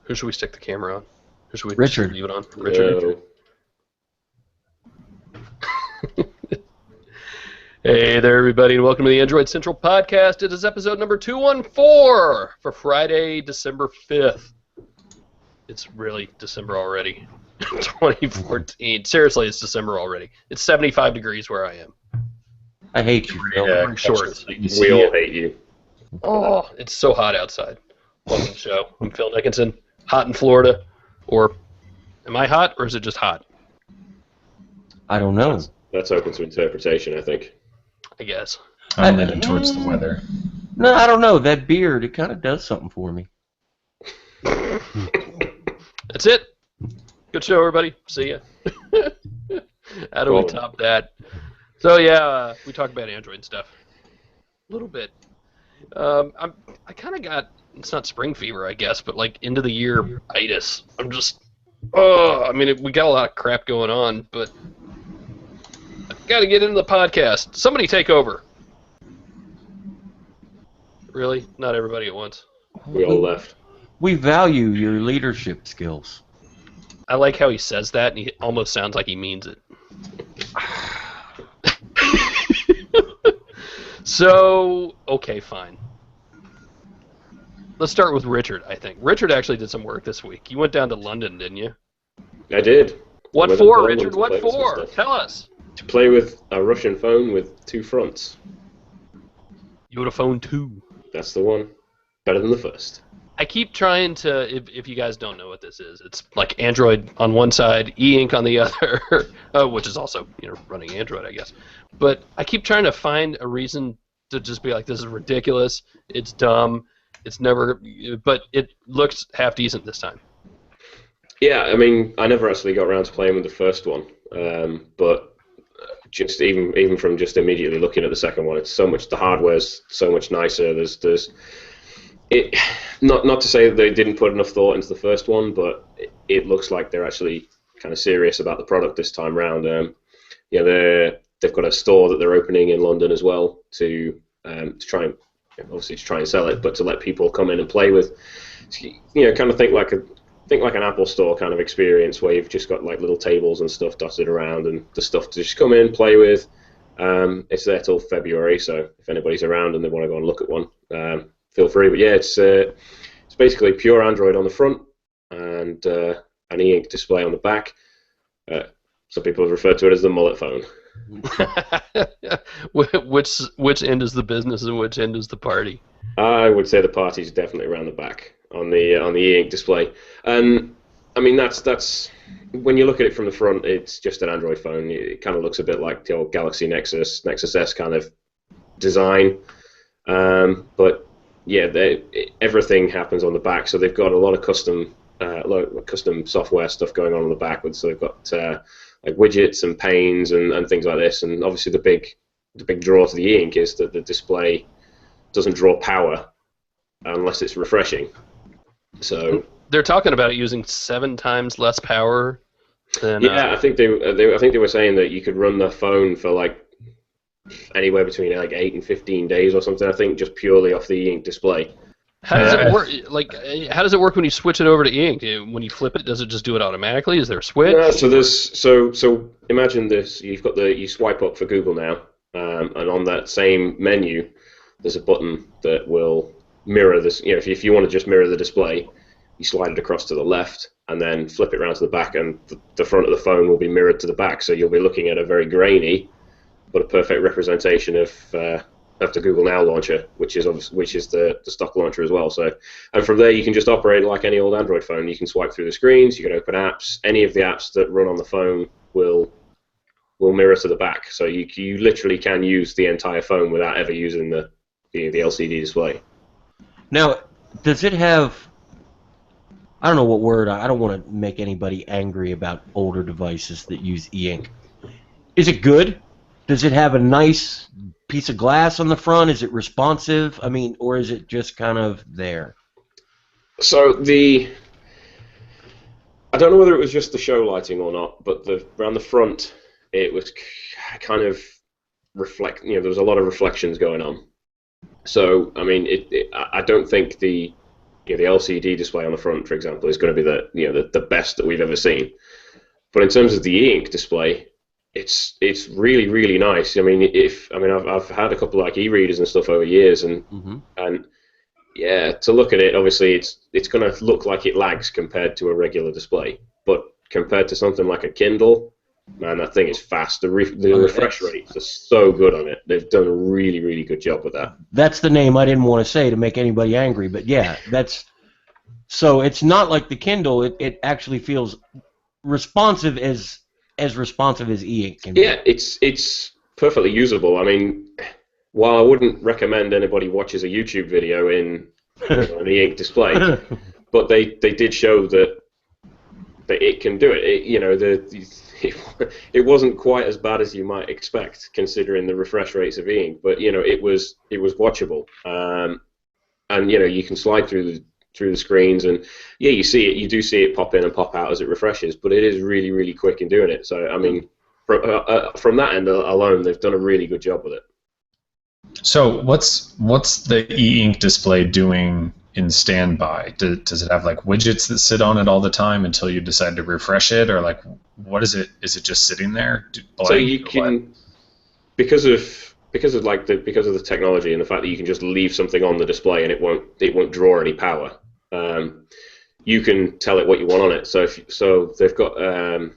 Who should we stick the camera on? Who should we Richard. leave it on? Richard. Hey there, everybody, and welcome to the Android Central Podcast. It is episode number 214 for Friday, December 5th. It's really December already. 2014. Seriously, it's December already. It's 75 degrees where I am. I hate you, Phil. Wearing shorts. We all hate you. Oh, it's so hot outside. Welcome to the show. I'm Phil Dickinson. Hot in Florida. Or am I hot, or is it just hot? I don't know. That's open to interpretation, I think. I guess. I'm leaning towards the weather. No, I don't know. That beard, it kind of does something for me. That's it. Good show, everybody. See ya. How do we top that? So yeah, we talk about Android stuff a little bit. I kind of got, it's not spring fever, I guess, but like end of the year itis. I'm just, I mean, we got a lot of crap going on, but I've got to get into the podcast. Somebody take over. Really? Not everybody at once. We all left. We value your leadership skills. I like how he says that, and he almost sounds like he means it. So, okay, fine. Let's start with Richard, I think. Richard actually did some work this week. You went down to London, didn't you? I did. What for, Richard? What for? Tell us. To play with a Russian phone with two fronts. YotaPhone 2. That's the one. Better than the first. I keep trying to, if you guys don't know what this is, it's like Android on one side, e-ink on the other, which is also, running Android, I guess. But I keep trying to find a reason to just be like, this is ridiculous, it's dumb, it's never, but it looks half decent this time. Yeah, I mean, I never actually got around to playing with the first one, but just even from just immediately looking at the second one, it's so much, the hardware's so much nicer. There's it, not to say that they didn't put enough thought into the first one, but it looks like they're actually kind of serious about the product this time round. They've got a store that they're opening in London as well to try and obviously to try and sell it, but to let people come in and play with. Kind of think like an Apple Store kind of experience where you've just got like little tables and stuff dotted around and the stuff to just come in, play with. It's there till February, so if anybody's around and they want to go and look at one, feel free. But yeah, it's basically pure Android on the front and an e-ink display on the back. Some people have referred to it as the mullet phone. Which end is the business and which end is the party? I would say the party's definitely around the back on the e-ink display. And I mean that's when you look at it from the front, it's just an Android phone. It kind of looks a bit like the old Galaxy Nexus S kind of design. But yeah, everything happens on the back. So they've got a lot of custom software stuff going on the back. So they've got like widgets and panes and things like this. And obviously the big draw to the e-ink is that the display doesn't draw power unless it's refreshing. So they're talking about it using 7 times less power than. Yeah, I think they were saying that you could run the phone for like anywhere between like 8 and 15 days or something. I think just purely off the e-ink display. How does it work? Like, how does it work when you switch it over to e-ink? When you flip it, does it just do it automatically? Is there a switch? Yeah, so imagine this: you swipe up for Google now, and on that same menu, there's a button that will mirror this. If you want to just mirror the display, you slide it across to the left, and then flip it around to the back, and the front of the phone will be mirrored to the back. So you'll be looking at a very grainy, but a perfect representation of the Google Now launcher, which is the stock launcher as well. So, and from there you can just operate like any old Android phone. You can swipe through the screens, you can open apps. Any of the apps that run on the phone will mirror to the back. So you literally can use the entire phone without ever using the LCD display. Now, does it have? I don't know what word. I don't want to make anybody angry about older devices that use e-ink. Is it good? Does it have a nice piece of glass on the front? Is it responsive? I mean, or is it just kind of there? So I don't know whether it was just the show lighting or not, but around the front, it was kind of there was a lot of reflections going on. So, I mean, I don't think the the LCD display on the front, for example, is going to be the best that we've ever seen. But in terms of the e-ink display, it's really, really nice. I mean, I've had a couple like e-readers and stuff over years, and yeah, to look at it, obviously it's going to look like it lags compared to a regular display, but compared to something like a Kindle, man, that thing is fast. The refresh rates are so good on it. They've done a really, really good job with that. That's the name I didn't want to say to make anybody angry, but yeah, so it's not like the Kindle. It actually feels responsive as responsive as e-ink can be. Yeah, it's perfectly usable. I mean, while I wouldn't recommend anybody watches a YouTube video in an e-ink display, but they did show that it can do it. It wasn't quite as bad as you might expect, considering the refresh rates of e-ink. But it was watchable, and you can slide through the screens, and yeah, you do see it pop in and pop out as it refreshes. But it is really, really quick in doing it. So I mean, from that end alone, they've done a really good job with it. So what's the e-ink display doing in standby? Does it have like widgets that sit on it all the time until you decide to refresh it, or like what is it? Is it just sitting there? So you can, because of the technology and the fact that you can just leave something on the display and it won't draw any power. You can tell it what you want on it. So they've got a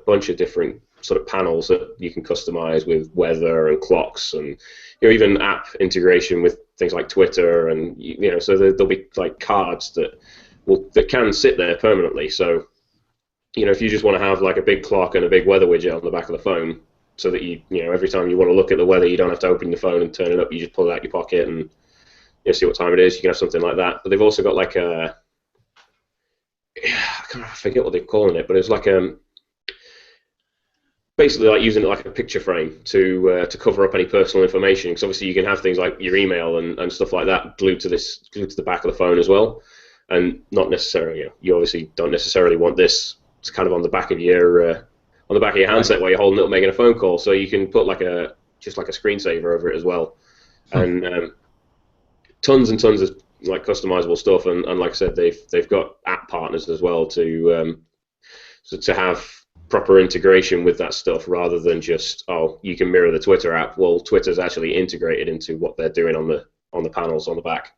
bunch of different sort of panels that you can customize with weather and clocks, and even app integration with things like Twitter, and so there'll be like cards that can sit there permanently. So if you just want to have like a big clock and a big weather widget on the back of the phone, so that every time you want to look at the weather, you don't have to open the phone and turn it up. You just pull it out your pocket and see what time it is. You can have something like that. But they've also got like I forget what they're calling it, but it's like basically like using it like a picture frame to cover up any personal information. Because obviously you can have things like your email and stuff like that glued to the back of the phone as well, and not necessarily. You obviously don't necessarily want this. It's kind of on the back of your handset while you're holding it up making a phone call. So you can put just like a screensaver over it as well, and tons and tons of like customizable stuff. And like I said, they've got app partners as well to have proper integration with that stuff, rather than just you can mirror the Twitter app. Well, Twitter's actually integrated into what they're doing on the panels on the back.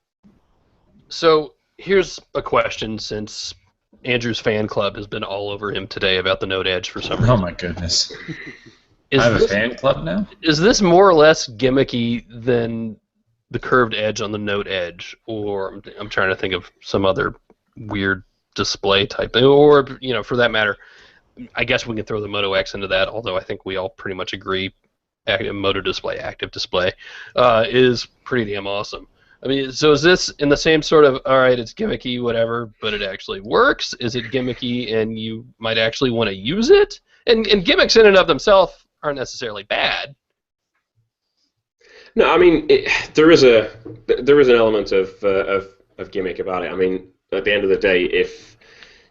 So here's a question, since Andrew's fan club has been all over him today about the Note Edge for some reason. Oh my goodness. I have a fan club now? Is this more or less gimmicky than the curved edge on the Note Edge? Or I'm trying to think of some other weird display type thing. Or, for that matter, I guess we can throw the Moto X into that, although I think we all pretty much agree Moto Display, active display, is pretty damn awesome. I mean, so is this in the same sort of, all right, it's gimmicky, whatever, but it actually works? Is it gimmicky and you might actually want to use it? And gimmicks in and of themselves aren't necessarily bad. No, I mean, there is an element of gimmick about it. I mean, at the end of the day, if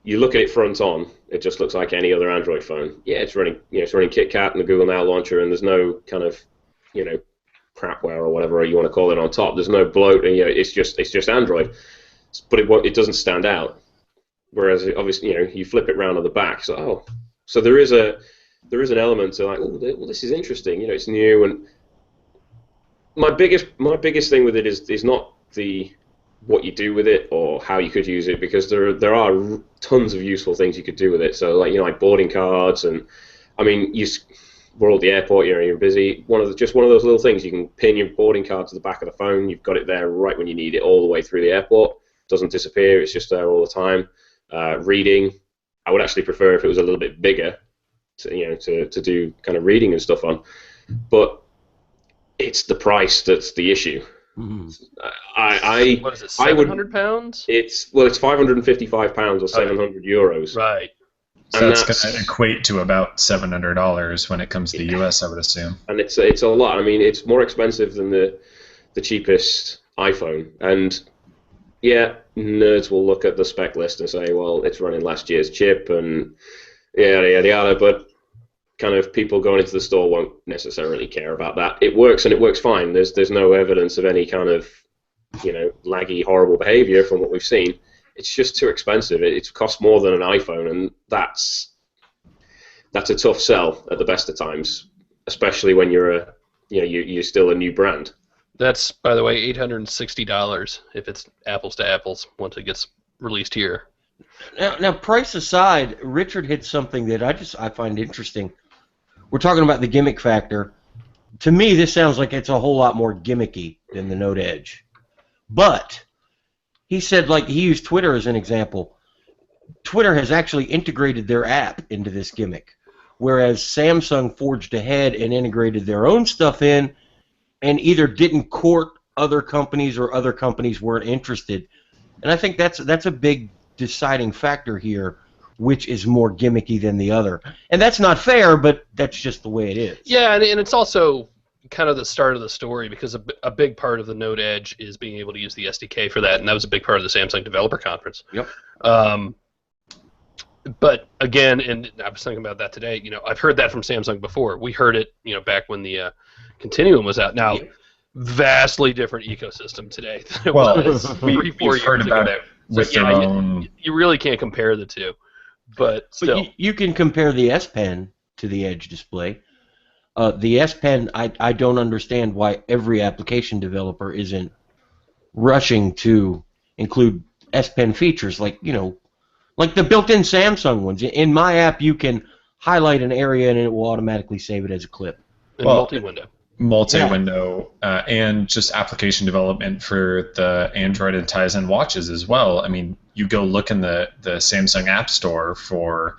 you look at it front on, it just looks like any other Android phone. Yeah, it's running KitKat and the Google Now launcher, and there's no kind of, crapware or whatever you want to call it on top. There's no bloat, and it's just Android, but it doesn't stand out. Whereas obviously, you flip it round on the back, so there is an element to like, well, this is interesting. It's new, and my biggest thing with it is not what you do with it or how you could use it, because there are tons of useful things you could do with it. So like boarding cards, and I mean we're all at the airport, you're busy. Just one of those little things, you can pin your boarding card to the back of the phone. You've got it there right when you need it, all the way through the airport. It doesn't disappear. It's just there all the time. Reading, I would actually prefer if it was a little bit bigger, to do kind of reading and stuff on. But it's the price that's the issue. Mm-hmm. What is it? 700 pounds? It's £555 or 700 euros. Right. So that's going to equate to about $700 when it comes to the US, I would assume. And it's a lot. I mean, it's more expensive than the cheapest iPhone. And yeah, nerds will look at the spec list and say, well, it's running last year's chip and yada yada yada. But kind of people going into the store won't necessarily care about that. It works, and it works fine. There's no evidence of any kind of laggy, horrible behavior from what we've seen. It's just too expensive. It costs more than an iPhone, and that's a tough sell at the best of times, especially when you're still a new brand. That's, by the way, $860 if it's apples to apples once it gets released here. Now, price aside, Richard hit something that I find interesting. We're talking about the gimmick factor. To me, this sounds like it's a whole lot more gimmicky than the Note Edge. But he said, like, he used Twitter as an example. Twitter has actually integrated their app into this gimmick, whereas Samsung forged ahead and integrated their own stuff in and either didn't court other companies or other companies weren't interested. And I think that's a big deciding factor here, which is more gimmicky than the other. And that's not fair, but that's just the way it is. Yeah, and it's also kind of the start of the story, because a big part of the Note Edge is being able to use the SDK for that, and that was a big part of the Samsung Developer Conference. Yep. But again, and I was thinking about that today, I've heard that from Samsung before. We heard it, back when the Continuum was out. Now, vastly different ecosystem today than it was 3-4 years heard ago. about it with their own. You really can't compare the two, but still. But you can compare the S Pen to the Edge display. The S Pen, I don't understand why every application developer isn't rushing to include S Pen features like the built-in Samsung ones. In my app, you can highlight an area and it will automatically save it as a clip. And multi-window. Multi-window, and just application development for the Android and Tizen watches as well. I mean, you go look in the Samsung App Store for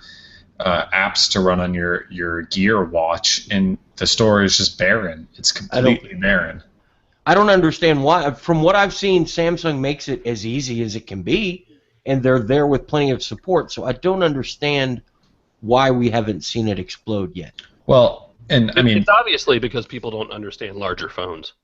apps to run on your Gear watch, and the store is just barren. It's completely barren. I don't understand why. From what I've seen, Samsung makes it as easy as it can be, and they're there with plenty of support. So I don't understand why we haven't seen it explode yet. Well, and I mean, it's obviously because people don't understand larger phones.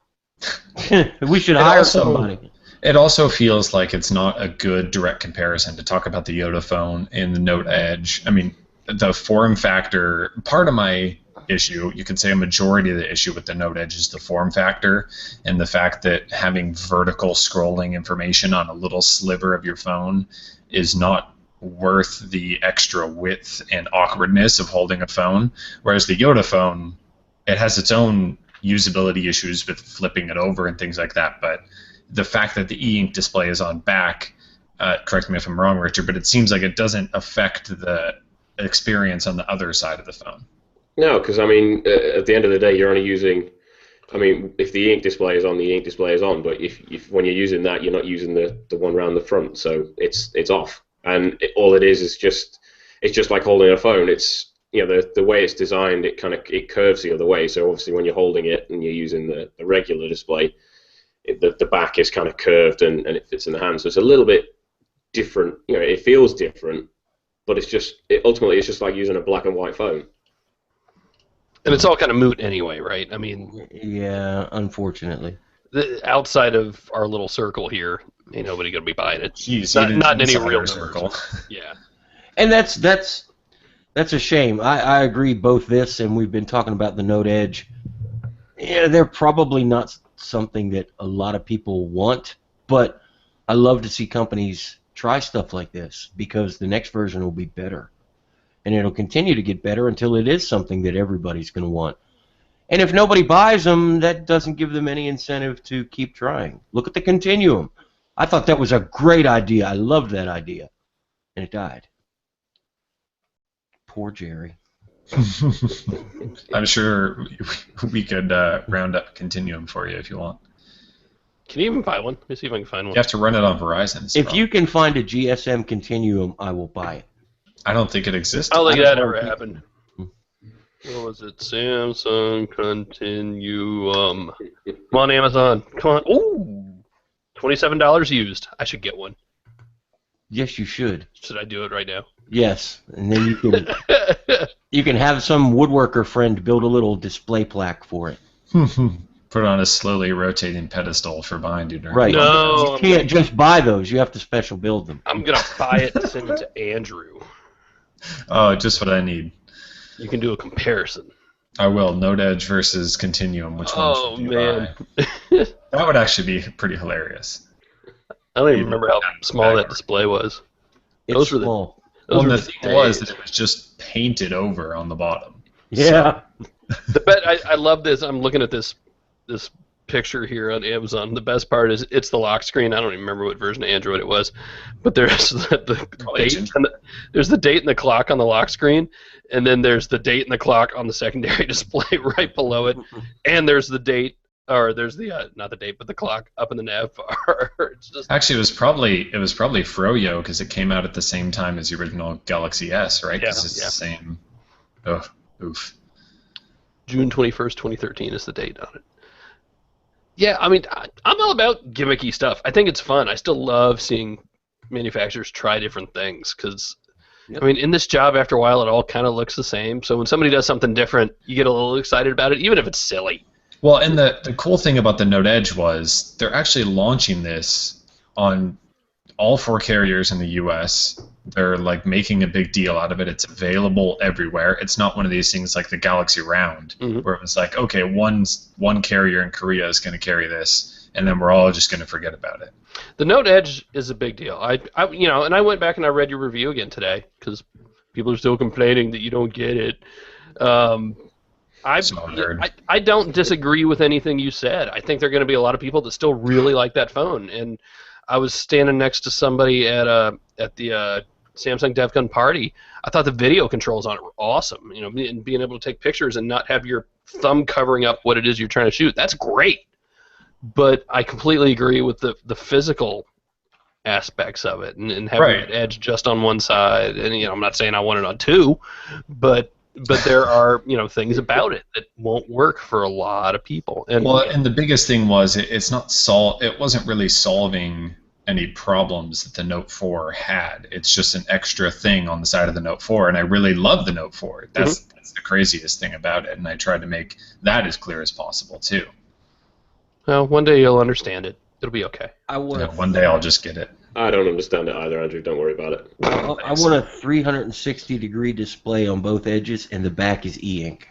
We should hire somebody. It also feels like it's not a good direct comparison to talk about the YotaPhone and the Note Edge. I mean, the form factor, part of my issue, you could say a majority of the issue with the Note Edge is the form factor and the fact that having vertical scrolling information on a little sliver of your phone is not worth the extra width and awkwardness of holding a phone, whereas the YotaPhone, it has its own usability issues with flipping it over and things like that, but the fact that the e-ink display is on back, correct me if I'm wrong, Richard, but it seems like it doesn't affect the experience on the other side of the phone. No, because I mean, at the end of the day, you're only using. I mean, if the e-ink display is on, the e-ink display is on. But if when you're using that, you're not using the one around the front, so it's off. And all it is just like holding a phone. It's the way it's designed, it curves the other way. So obviously, when you're holding it and you're using the regular display, the back is kind of curved and it fits in the hand. So it's a little bit different. It feels different, but ultimately it's just like using a black and white phone. And it's all kind of moot anyway, right? I mean, yeah, unfortunately. Outside of our little circle here, ain't nobody gonna be buying it. Jeez, not in any real circle. Yeah. And that's a shame. I agree. Both this and we've been talking about the Note Edge. Yeah, they're probably not something that a lot of people want, but I love to see companies try stuff like this because the next version will be better. And it'll continue to get better until it is something that everybody's going to want. And if nobody buys them, that doesn't give them any incentive to keep trying. Look at the Continuum. I thought that was a great idea. I loved that idea. And it died. Poor Jerry. I'm sure we could round up Continuum for you if you want. Can you even buy one? Let me see if I can find one. You have to run it on Verizon. If you can find a GSM Continuum, I will buy it. I don't think it exists. I don't think that ever happened. What was it? Samsung Continuum. Come on, Amazon. Come on. Ooh! $27 used. I should get one. Yes, you should. Should I do it right now? Yes, and then you can have some woodworker friend build a little display plaque for it. Put it on a slowly rotating pedestal for behind you. Right. No, you can't just buy those. You have to special build them. I'm gonna buy it and send it to Andrew. Oh, just what I need. You can do a comparison. I will. Note Edge versus Continuum. Which one Oh should you man, buy? That would actually be pretty hilarious. I don't even remember how small that display was. It's Those were the small. those were the the thing was days. that it was just painted over on the bottom. Yeah. I love this. I'm looking at this picture here on Amazon. The best part is it's the lock screen. I don't even remember what version of Android it was, but there's the date and there's the date and the clock on the lock screen, and then there's the date and the clock on the secondary display right below it, and there's the date, or there's the not the date but the clock up in the nav bar. It's just Actually, it was probably Froyo because it came out at the same time as the original Galaxy S, right? Because it's the same. Oh, oof. June 21st, 2013 is the date on it. Yeah, I mean, I'm all about gimmicky stuff. I think it's fun. I still love seeing manufacturers try different things because, I mean, in this job, after a while, it all kind of looks the same. So when somebody does something different, you get a little excited about it, even if it's silly. Well, and the cool thing about the Note Edge was they're actually launching this on all 4 carriers in the U.S. They're like making a big deal out of it. It's available everywhere. It's not one of these things like the Galaxy Round, where it was like, okay, one carrier in Korea is going to carry this, and then we're all just going to forget about it. The Note Edge is a big deal. And I went back and I read your review again today because people are still complaining that you don't get it. I don't disagree with anything you said. I think there are going to be a lot of people that still really like that phone. And I was standing next to somebody at the Samsung DevCon party. I thought the video controls on it were awesome. You know, and being able to take pictures and not have your thumb covering up what it is you're trying to shoot. That's great. But I completely agree with the physical aspects of it and having that edge just on one side. And I'm not saying I want it on 2, but there are things about it that won't work for a lot of people. And and the biggest thing was it wasn't really solving any problems that the Note 4 had. It's just an extra thing on the side of the Note 4, and I really love the Note 4. That's the craziest thing about it, and I tried to make that as clear as possible too. Well, one day you'll understand it. It'll be okay. One day I'll just get it. I don't understand it either, Andrew. Don't worry about it. I want a 360-degree display on both edges, and the back is e-ink.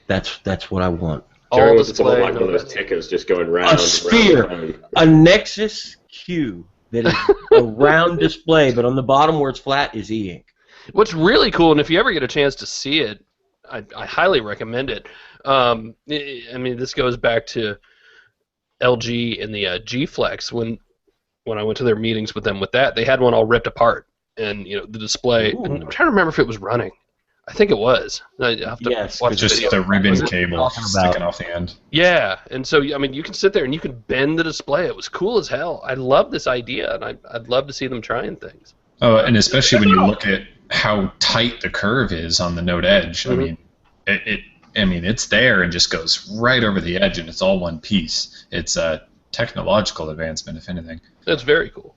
That's what I want. Jerry wants it to look like one of those tickers just going round. A sphere, a Nexus Q that is a round display, but on the bottom where it's flat is e-ink. What's really cool, and if you ever get a chance to see it, I highly recommend it. I mean, this goes back to LG and the G Flex when I went to their meetings with them with that. They had one all ripped apart, and the display. And I'm trying to remember if it was running. I think it was. I have to watch just the video. the ribbon cable sticking off the end. Yeah, and so I mean, you can sit there and you can bend the display. It was cool as hell. I love this idea, and I'd love to see them trying things. Oh, and especially when you look at how tight the curve is on the Note Edge. I mean, it's there and just goes right over the edge, and it's all one piece. It's a technological advancement, if anything. That's very cool.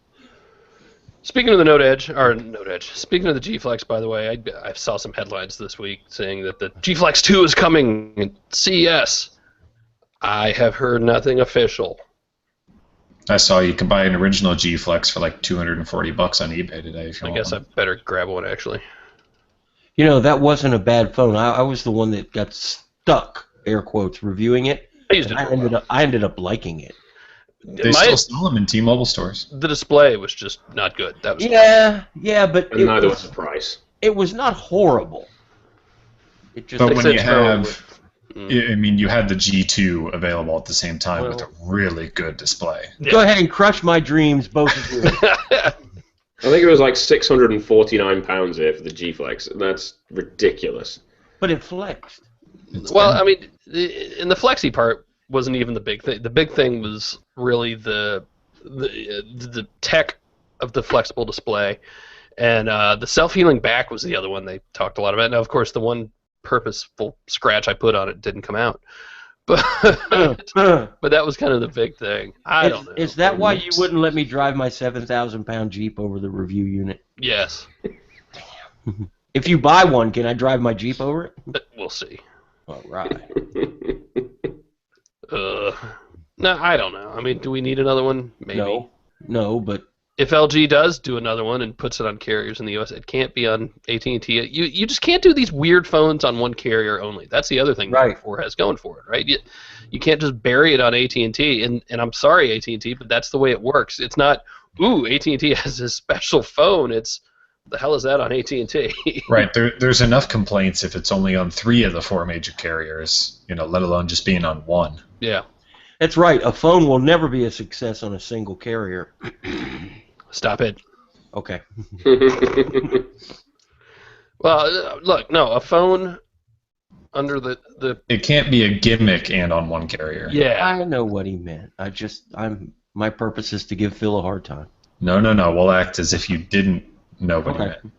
Speaking of the speaking of the G Flex, by the way, I saw some headlines this week saying that the G Flex 2 is coming at CES. I have heard nothing official. I saw you can buy an original G Flex for like $240 on eBay today. If you I want guess one. I better grab one, actually. That wasn't a bad phone. I was the one that got stuck, air quotes, reviewing it. I used it for a while. I ended up liking it. They still sell them in T-Mobile stores. The display was just not good. That was but and neither was the price. It was not horrible. It just. But when you have, I mean, you had the G2 available at the same time with a really good display. Yeah. Go ahead and crush my dreams, both of you. I think it was like £649 here for the G Flex, and that's ridiculous. But it flexed. Well, I mean, in the flexi part wasn't even the big thing. The big thing was really the tech of the flexible display, and the self-healing back was the other one they talked a lot about. Now, of course, the one purposeful scratch I put on it didn't come out, but that was kind of the big thing. I don't know. Is that why you wouldn't let me drive my 7,000-pound Jeep over the review unit? Yes. If you buy one, can I drive my Jeep over it? We'll see. All right. No, I don't know. I mean, do we need another one? Maybe. No, but if LG does do another one and puts it on carriers in the U.S., it can't be on AT&T. You just can't do these weird phones on one carrier only. That's the other thing Right. Number 4 has going for it, right? You can't just bury it on AT&T. And I'm sorry, AT&T, but that's the way it works. It's not, ooh, AT&T has this special phone. It's, the hell is that on AT&T? Right. There's enough complaints if it's only on 3 of the 4 major carriers, let alone just being on one. Yeah. That's right. A phone will never be a success on a single carrier. Stop it. Okay. Well, look, no, a phone under the It can't be a gimmick and on one carrier. yeah. I know what he meant. My purpose is to give Phil a hard time. No. We'll act as if you didn't know what he meant.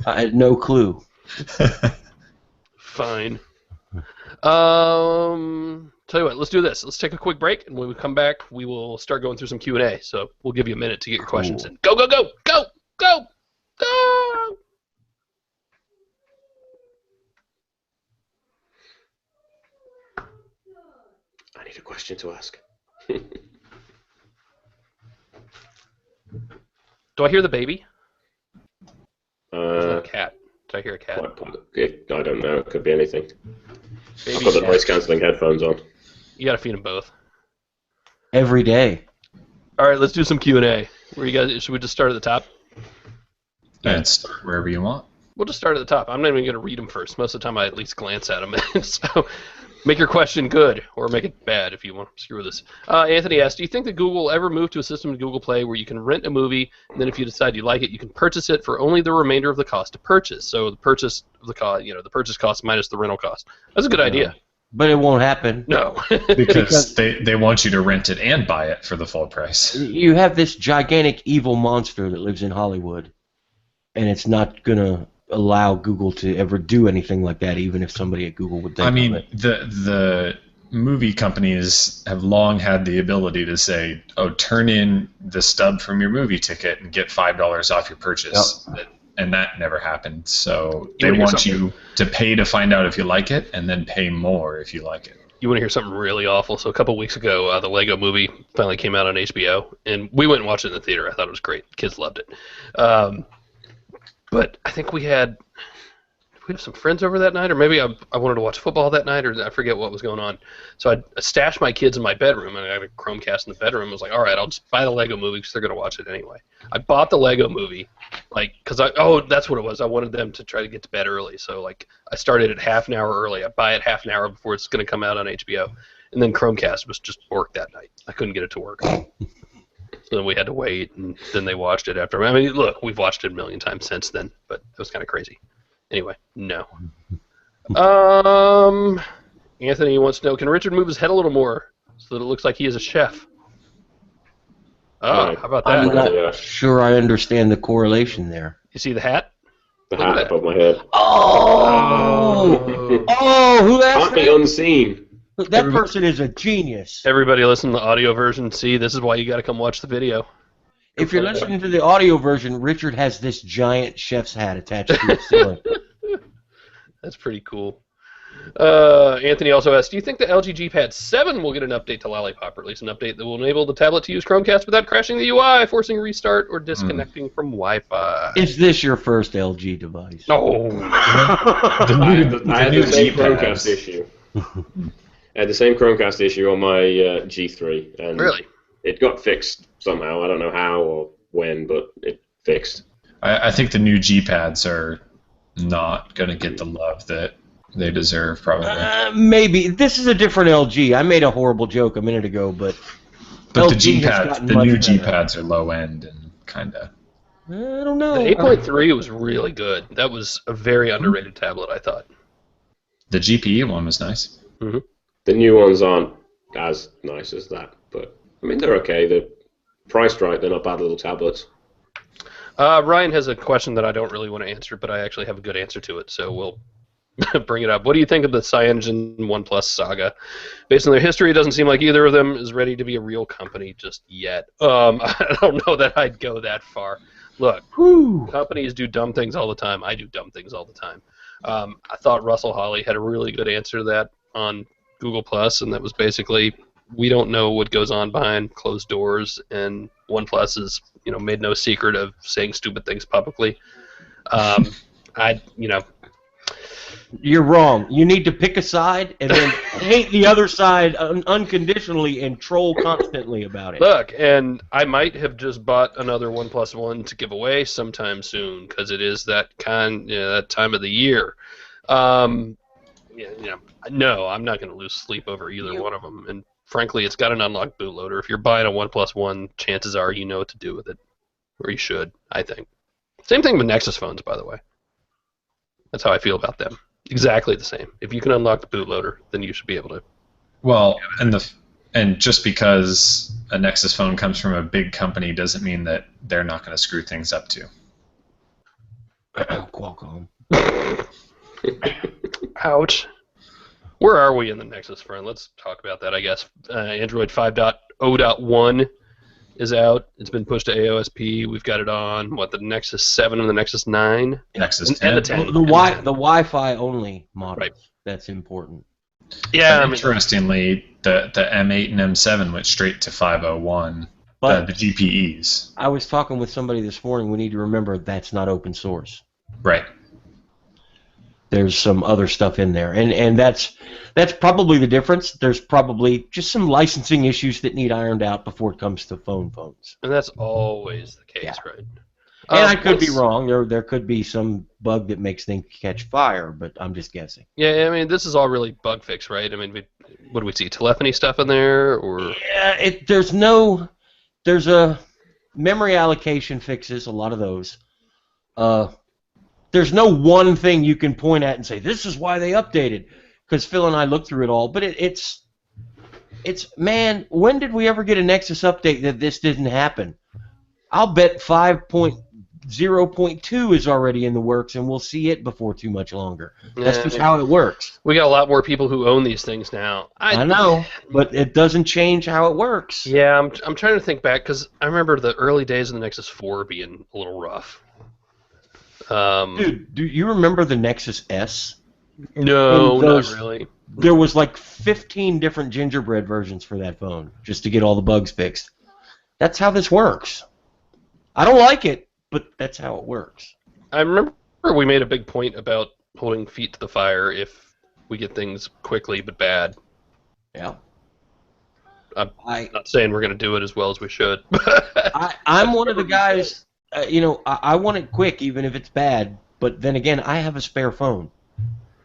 I had no clue. Fine. Tell you what, let's do this. Let's take a quick break, and when we come back, we will start going through some Q&A. So we'll give you a minute to get your questions in. Go, go, go, go, go, go! I need a question to ask. Do I hear the baby? Or is that a Uh, cat? Did I hear a cat? I don't know. It could be anything. Baby I've got the cat. noise cancelling headphones on. You gotta feed them both. Every day. All right, let's do some Q&A. Where you guys? Should we just start at the top? And start wherever you want. We'll just start at the top. I'm not even gonna read them first. Most of the time, I at least glance at them. So, make your question good or make it bad if you want to screw this. Anthony asked, do you think that Google will ever move to a system in Google Play where you can rent a movie, and then if you decide you like it, you can purchase it for only the remainder of the cost to purchase? So the purchase of the cost, the purchase cost minus the rental cost. That's a good idea. But it won't happen. No. Because they want you to rent it and buy it for the full price. You have this gigantic evil monster that lives in Hollywood, and it's not going to allow Google to ever do anything like that, even if somebody at Google would think I mean, of it. the movie companies have long had the ability to say, oh, turn in the stub from your movie ticket and get $5 off your purchase. Yep. And that never happened. So You they wanna hear want something? you to pay to find out if you like it and then pay more if you like it. You want to hear something really awful? So a couple weeks ago, the Lego movie finally came out on HBO, and we went and watched it in the theater. I thought it was great. Kids loved it. But I think we have some friends over that night, or maybe I wanted to watch football that night, or I forget what was going on. So I stashed my kids in my bedroom, and I had a Chromecast in the bedroom. I was like, all right, I'll just buy the Lego movie because they're going to watch it anyway. I bought the Lego movie, because that's what it was. I wanted them to try to get to bed early. So, I started it half an hour early. I buy it half an hour before it's going to come out on HBO. And then Chromecast was just work that night. I couldn't get it to work. So then we had to wait, and then they watched it after. I mean, look, we've watched it a million times since then, but it was kind of crazy. Anyway, no. Anthony wants to know, can Richard move his head a little more so that it looks like he is a chef? Oh, Right. how about I'm that? not sure I understand the correlation there. You see the hat? The Look at hat that. above my head. Oh! Oh. Who asked Can't be that? unseen. That person is a genius. Everybody listen to the audio version. See, this is why you got to come watch the video. If you're listening to the audio version, Richard has this giant chef's hat attached to his ceiling. That's pretty cool. Anthony also asked, do you think the LG G Pad 7 will get an update to Lollipop, or at least an update that will enable the tablet to use Chromecast without crashing the UI, forcing a restart, or disconnecting from Wi-Fi? Is this your first LG device? Oh. I had the same Chromecast issue. I had the same Chromecast issue on my G3, and Really? it got fixed somehow. I don't know how or when, but it fixed. I think the new G-Pads are not going to get the love that they deserve, probably. Maybe. This is a different LG. I made a horrible joke a minute ago, but But the LG has G-Pads, gotten the much new better. G-Pads are low end and kind of. I don't know. The 8.3 was really good. That was a very underrated tablet, I thought. The GPE one was nice. Mm-hmm. The new ones aren't as nice as that, but I mean they're okay. They're priced right. They're not bad little tablets. Ryan has a question that I don't really want to answer, but I actually have a good answer to it, so we'll bring it up. What do you think of the Cyanogen OnePlus saga? Based on their history, it doesn't seem like either of them is ready to be a real company just yet. I don't know that I'd go that far. Look, companies do dumb things all the time. I do dumb things all the time. I thought Russell Hawley had a really good answer to that on Google+, and that was basically, we don't know what goes on behind closed doors, and OnePlus is, made no secret of saying stupid things publicly. You're wrong. You need to pick a side and then hate the other side unconditionally and troll constantly about it. Look, and I might have just bought another OnePlus One to give away sometime soon because it is that that time of the year. No, I'm not going to lose sleep over either one of them. And frankly, it's got an unlocked bootloader. If you're buying a OnePlus One, chances are you know what to do with it, or you should. I think. Same thing with Nexus phones, by the way. That's how I feel about them. Exactly the same. If you can unlock the bootloader, then you should be able to. Well, and just because a Nexus phone comes from a big company doesn't mean that they're not going to screw things up too. Qualcomm. Ouch. Where are we in the Nexus front? Let's talk about that, I guess. Android 5.0.1 is out. It's been pushed to AOSP. We've got it on, the Nexus 7 and the Nexus 9? Nexus 10. And the 10. The Wi-Fi only model. Right. That's important. Yeah. Interestingly, the M8 and M7 went straight to 501. But the GPEs. I was talking with somebody this morning. We need to remember that's not open source. Right. There's some other stuff in there, and that's probably the difference. There's probably just some licensing issues that need ironed out before it comes to phones. And that's always the case, right? And I could be wrong. There could be some bug that makes things catch fire, but I'm just guessing. Yeah, I mean, this is all really bug fix, right? I mean, what do we see? Telephony stuff in there, or? Yeah, there's a memory allocation fixes, a lot of those. There's no one thing you can point at and say, this is why they updated, because Phil and I looked through it all, but it's man, when did we ever get a Nexus update that this didn't happen? I'll bet 5.0.2 is already in the works, and we'll see it before too much longer. That's just how it works. We got a lot more people who own these things now. I know, but it doesn't change how it works. Yeah, I'm trying to think back, because I remember the early days of the Nexus 4 being a little rough. Dude, do you remember the Nexus S? No, not really. There was like 15 different gingerbread versions for that phone just to get all the bugs fixed. That's how this works. I don't like it, but that's how it works. I remember we made a big point about holding feet to the fire if we get things quickly but bad. Yeah. I'm not saying we're going to do it as well as we should. I'm one of the guys... I want it quick, even if it's bad. But then again, I have a spare phone.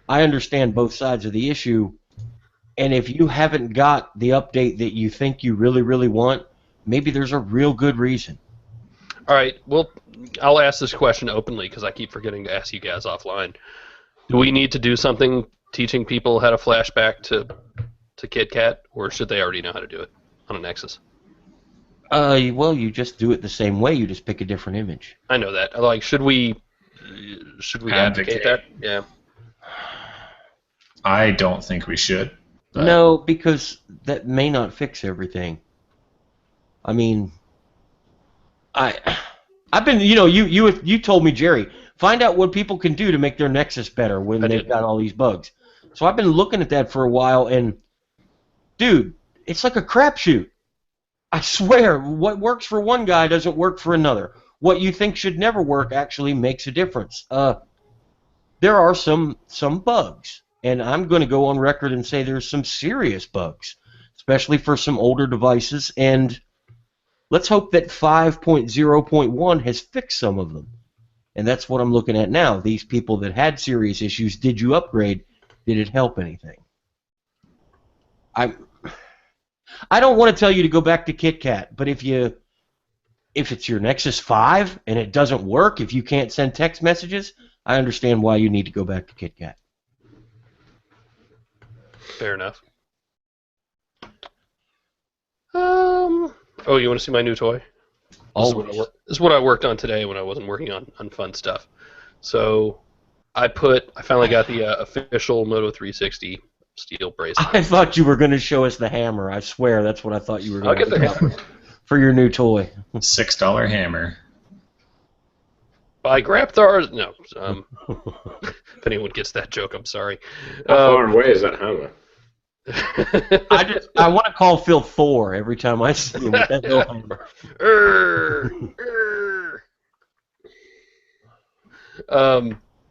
I understand both sides of the issue. And if you haven't got the update that you think you really, really want, maybe there's a real good reason. All right. Well, I'll ask this question openly because I keep forgetting to ask you guys offline. Do we need to do something teaching people how to flashback to KitKat, or should they already know how to do it on a Nexus? Well, you just do it the same way. You just pick a different image. I know that. Like, should we advocate that? Yeah. I don't think we should. No, because that may not fix everything. I mean, I've been, you told me, Jerry, find out what people can do to make their Nexus better when they've got all these bugs. So I've been looking at that for a while, and dude, it's like a crapshoot. I swear, what works for one guy doesn't work for another. What you think should never work actually makes a difference. There are some bugs, and I'm going to go on record and say there's some serious bugs, especially for some older devices, and let's hope that 5.0.1 has fixed some of them. And that's what I'm looking at now. These people that had serious issues, did you upgrade? Did it help anything? I don't want to tell you to go back to KitKat, but if it's your Nexus 5 and it doesn't work, if you can't send text messages, I understand why you need to go back to KitKat. Fair enough. Oh, you want to see my new toy? Always. This is what I worked on today when I wasn't working on fun stuff. So I finally got the official Moto 360 steel bracelet. I thought you were going to show us the hammer. I swear, that's what I thought you were going to I'll get the hammer for your new toy. $6 hammer. By Grapthars? No. If anyone gets that joke, I'm sorry. How far away is that hammer? I want to call Phil Thor every time I see him with that little hammer.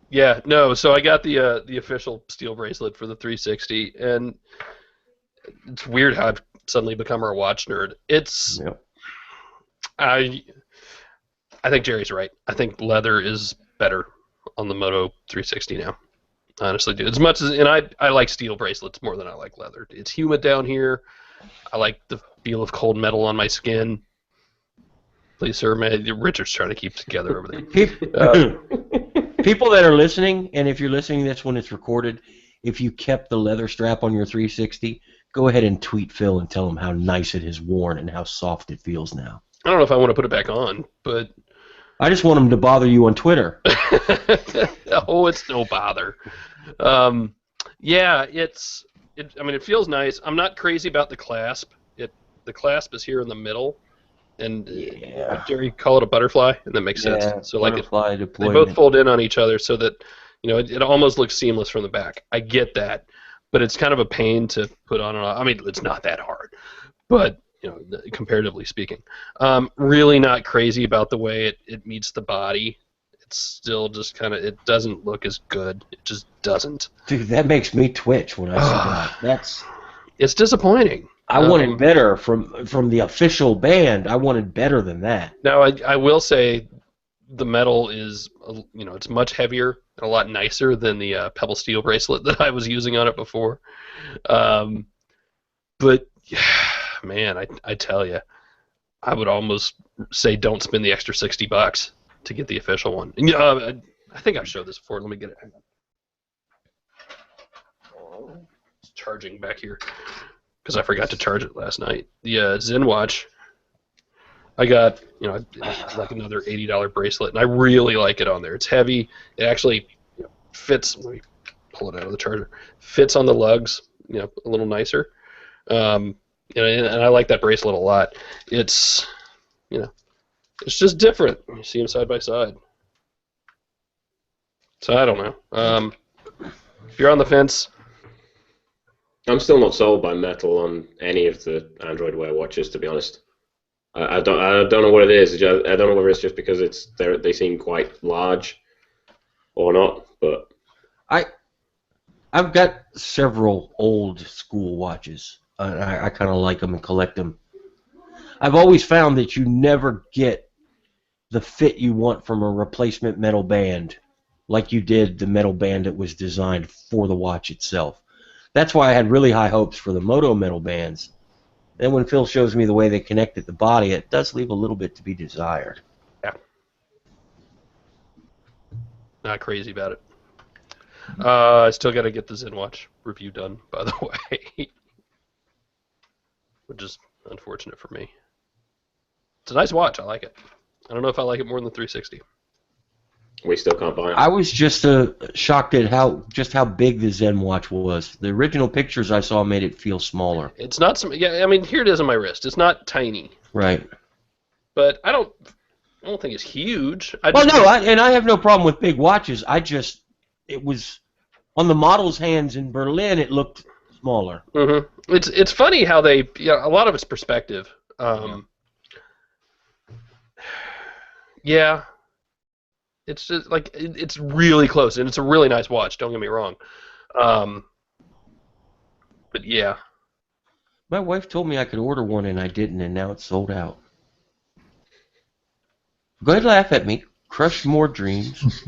Yeah, no. So I got the official steel bracelet for the 360, and it's weird how I've suddenly become a watch nerd. Yep. I think Jerry's right. I think leather is better on the Moto 360 now. I honestly do. As much as, and I like steel bracelets more than I like leather. It's humid down here. I like the feel of cold metal on my skin. Please, sir, man. Richard's trying to keep together over there. People that are listening, and if you're listening to this when it's recorded, if you kept the leather strap on your 360, go ahead and tweet Phil and tell him how nice it has worn and how soft it feels now. I don't know if I want to put it back on, but I just want him to bother you on Twitter. Oh, it's no bother. Yeah, I mean, it feels nice. I'm not crazy about the clasp. The clasp is here in the middle, and Jerry call it a butterfly, and that makes sense. So like butterfly they both fold in on each other, so that it almost looks seamless from the back. I get that, but it's kind of a pain to put on and off. I mean, it's not that hard, but comparatively speaking, really not crazy about the way it meets the body. It's still just kind of, it doesn't look as good. It just doesn't. Dude, that makes me twitch when I see that. It's disappointing. I wanted better from the official band. I wanted better than that. Now, I will say the metal is, it's much heavier and a lot nicer than the Pebble Steel bracelet that I was using on it before. But, man, I tell you, I would almost say don't spend the extra $60 to get the official one. And, I think I've showed this before. Let me get it. Hang on. It's charging back here because I forgot to charge it last night. The Zen watch, I got, it's like another $80 bracelet, and I really like it on there. It's heavy. It actually fits. Let me pull it out of the charger. Fits on the lugs, a little nicer. And I like that bracelet a lot. It's, it's just different. You see them side by side. So I don't know. If you're on the fence, I'm still not sold by metal on any of the Android Wear watches, to be honest. I don't know what it is. I don't know whether it's just because they seem quite large or not. But I've got several old school watches. I kind of like them and collect them. I've always found that you never get the fit you want from a replacement metal band like you did the metal band that was designed for the watch itself. That's why I had really high hopes for the Moto metal bands. Then when Phil shows me the way they connected the body, it does leave a little bit to be desired. Yeah. Not crazy about it. I still got to get the Zen watch review done, by the way. Which is unfortunate for me. It's a nice watch. I like it. I don't know if I like it more than the 360. We still can't buy them. I was just shocked at how big the Zen watch was. The original pictures I saw made it feel smaller. It's not I mean, here it is on my wrist. It's not tiny. Right. But I don't think it's huge. I have no problem with big watches. It was on the model's hands in Berlin. It looked smaller. Mm-hmm. It's funny how they, a lot of it's perspective. Yeah. It's just like it's really close, and it's a really nice watch. Don't get me wrong, but yeah. My wife told me I could order one, and I didn't, and now it's sold out. Go ahead, laugh at me. Crush more dreams.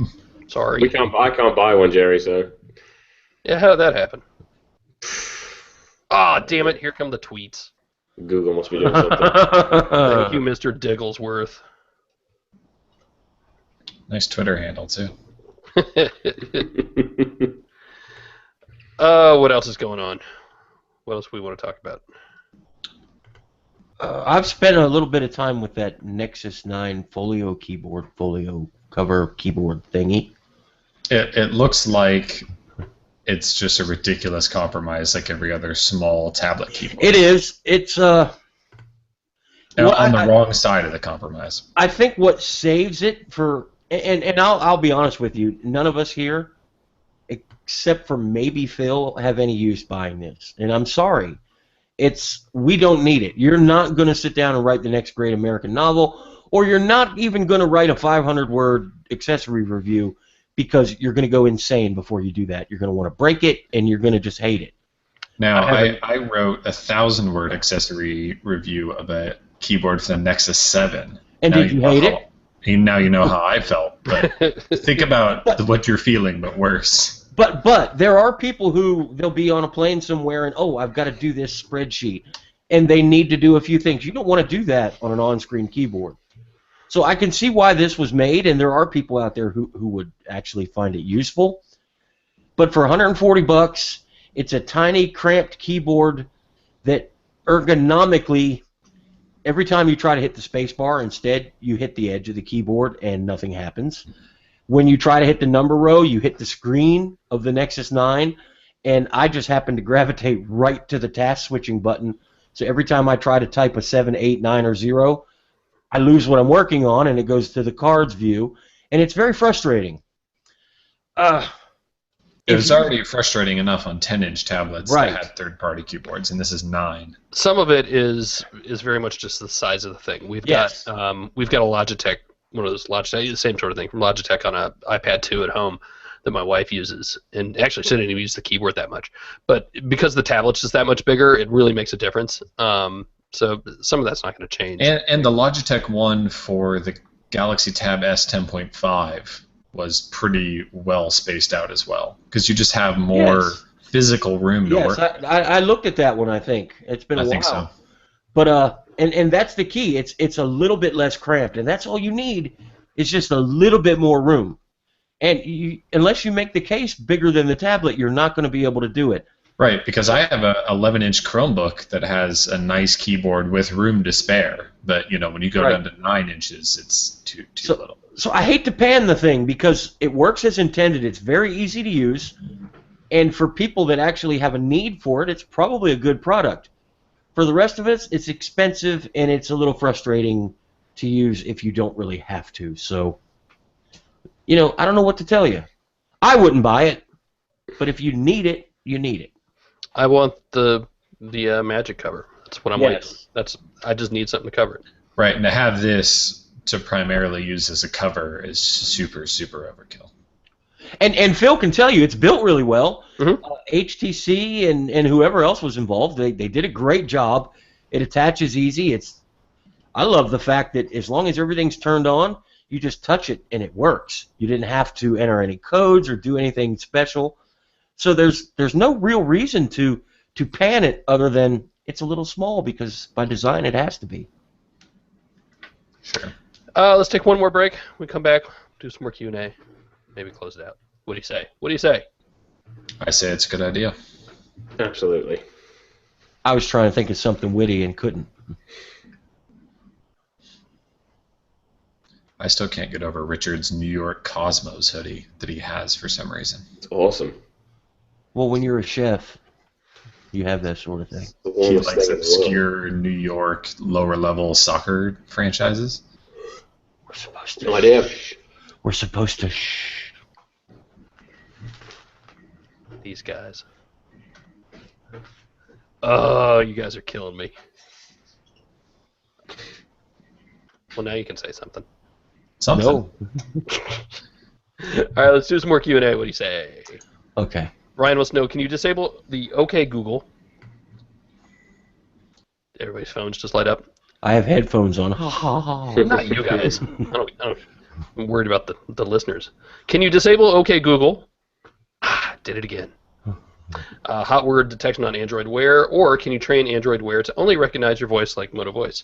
Sorry. I can't buy one, Jerry. So. Yeah, how did that happen? Ah, damn it! Here come the tweets. Google must be doing something. Thank you, Mr. Digglesworth. Nice Twitter handle, too. What else is going on? What else we want to talk about? I've spent a little bit of time with that Nexus 9 Keyboard Folio cover keyboard thingy. It looks like it's just a ridiculous compromise like every other small tablet keyboard. It is. It's on the wrong side of the compromise. I think what saves it for... And I'll be honest with you, none of us here, except for maybe Phil, have any use buying this. And I'm sorry. We don't need it. You're not going to sit down and write the next great American novel, or you're not even going to write a 500-word accessory review because you're going to go insane before you do that. You're going to want to break it, and you're going to just hate it. Now, I wrote a 1,000-word accessory review of a keyboard for the Nexus 7. And did you hate it? Now you know how I felt. But think about what you're feeling, but worse. But there are people who they'll be on a plane somewhere and, I've got to do this spreadsheet, and they need to do a few things. You don't want to do that on an on-screen keyboard. So I can see why this was made, and there are people out there who would actually find it useful. But for $140, it's a tiny, cramped keyboard that ergonomically, every time you try to hit the space bar, instead you hit the edge of the keyboard and nothing happens. When you try to hit the number row, you hit the screen of the Nexus 9, and I just happen to gravitate right to the task switching button. So every time I try to type a 7, 8, 9, or 0, I lose what I'm working on, and it goes to the cards view, and it's very frustrating. It was already frustrating enough on 10-inch tablets Right. that had third-party keyboards, and this is 9. Some of it is very much just the size of the thing. We've got a Logitech, one of those Logitech, the same sort of thing from Logitech on an iPad 2 at home that my wife uses, and actually she didn't even use the keyboard that much. But because the tablet's just that much bigger, it really makes a difference. So some of that's not going to change. And the Logitech one for the Galaxy Tab S 10.5 was pretty well spaced out as well, because you just have more physical room to work. Yes, I looked at that one. I think it's been a while. I think so. But and that's the key. It's a little bit less cramped, and that's all you need. Is just a little bit more room. And unless you make the case bigger than the tablet, you're not going to be able to do it. Right, because I have a 11-inch Chromebook that has a nice keyboard with room to spare, but when you go down to 9 inches, it's too little. So I hate to pan the thing because it works as intended. It's very easy to use, and for people that actually have a need for it, it's probably a good product. For the rest of us, it's expensive and it's a little frustrating to use if you don't really have to. So, I don't know what to tell you. I wouldn't buy it, but if you need it, you need it. I want the Magic cover. That's what I'm waiting. I just need something to cover it. Right, and to have this to primarily use as a cover is super, super overkill. And Phil can tell you it's built really well. Mm-hmm. HTC and whoever else was involved, they did a great job. It attaches easy. I love the fact that as long as everything's turned on, you just touch it and it works. You didn't have to enter any codes or do anything special. So there's no real reason to pan it other than it's a little small because by design it has to be. Sure. Let's take one more break. We come back, do some more Q&A, maybe close it out. What do you say? What do you say? I say it's a good idea. Absolutely. I was trying to think of something witty and couldn't. I still can't get over Richard's New York Cosmos hoodie that he has for some reason. It's awesome. Well, when you're a chef, you have that sort of thing. He likes obscure New York lower-level soccer franchises. We're supposed to. No idea. We're supposed to. Shh. These guys. Oh, you guys are killing me. Well, now you can say something. Something. No. All right, let's do some more Q&A. What do you say? Okay. Ryan wants to know, can you disable the OK Google? Everybody's phones just light up. I have headphones on. Ha ha ha. Not you guys. I'm worried about the listeners. Can you disable OK Google? Did it again. Hot word detection on Android Wear, or can you train Android Wear to only recognize your voice like Moto Voice?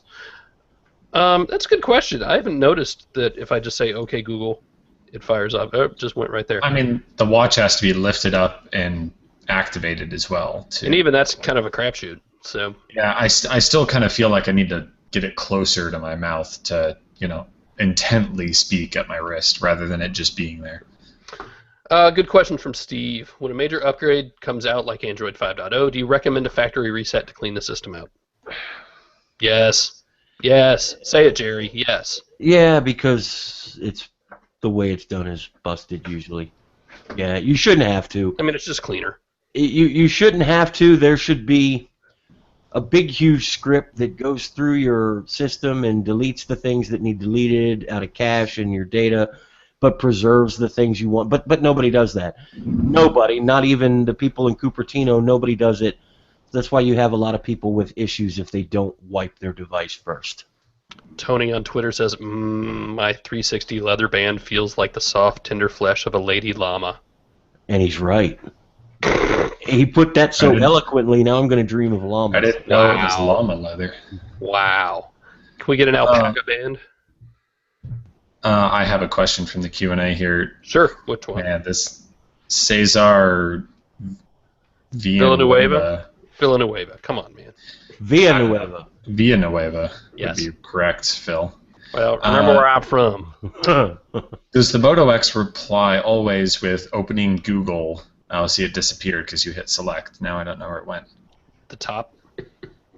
That's a good question. I haven't noticed that if I just say OK Google, it fires up. Oh, it just went right there. I mean, the watch has to be lifted up and activated as well. And even that's kind of a crapshoot. So yeah, I still kind of feel like I need to get it closer to my mouth to, intently speak at my wrist rather than it just being there. Good question from Steve. When a major upgrade comes out like Android 5.0, do you recommend a factory reset to clean the system out? Yes. Yes. Say it, Jerry. Yes. Yeah, because it's the way it's done is busted usually. Yeah, you shouldn't have to. I mean, it's just cleaner. You shouldn't have to. There should be a big, huge script that goes through your system and deletes the things that need deleted out of cache and your data but preserves the things you want. But nobody does that. Nobody, not even the people in Cupertino, nobody does it. That's why you have a lot of people with issues if they don't wipe their device first. Tony on Twitter says, my 360 leather band feels like the soft, tender flesh of a lady llama. And he's right. He put that so eloquently, now I'm going to dream of llamas. I didn't know it was llama leather. Wow. Can we get an alpaca band? I have a question from the Q&A here. Sure. Which one? Man, this Cesar Villanueva. Come on, man. Villanueva. Villanueva Yes. would be correct, Phil. Well, remember where I'm from. Does the Moto X reply always with opening Google? I'll see it disappeared because you hit select. Now I don't know where it went. The top.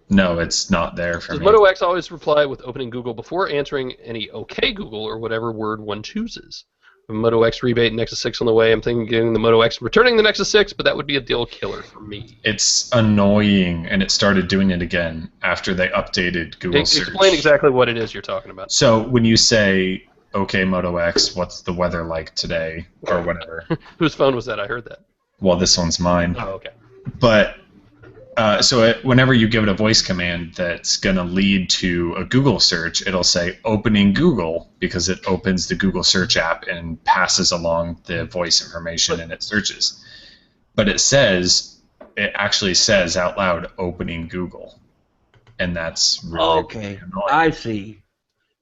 No, it's not there for Does me. Moto X always reply with opening Google before answering any OK Google or whatever word one chooses? A Moto X rebate, Nexus 6 on the way. I'm thinking getting the Moto X, returning the Nexus 6, but that would be a deal killer for me. It's annoying, and it started doing it again after they updated Google Search. Explain exactly what it is you're talking about. So when you say, "Okay, Moto X, what's the weather like today?" or whatever. Whose phone was that? I heard that. Well, this one's mine. Oh, okay. But whenever you give it a voice command that's going to lead to a Google search, it'll say opening Google because it opens the Google search app and passes along the voice information and it searches. But it actually says out loud opening Google. And that's really annoying. I see.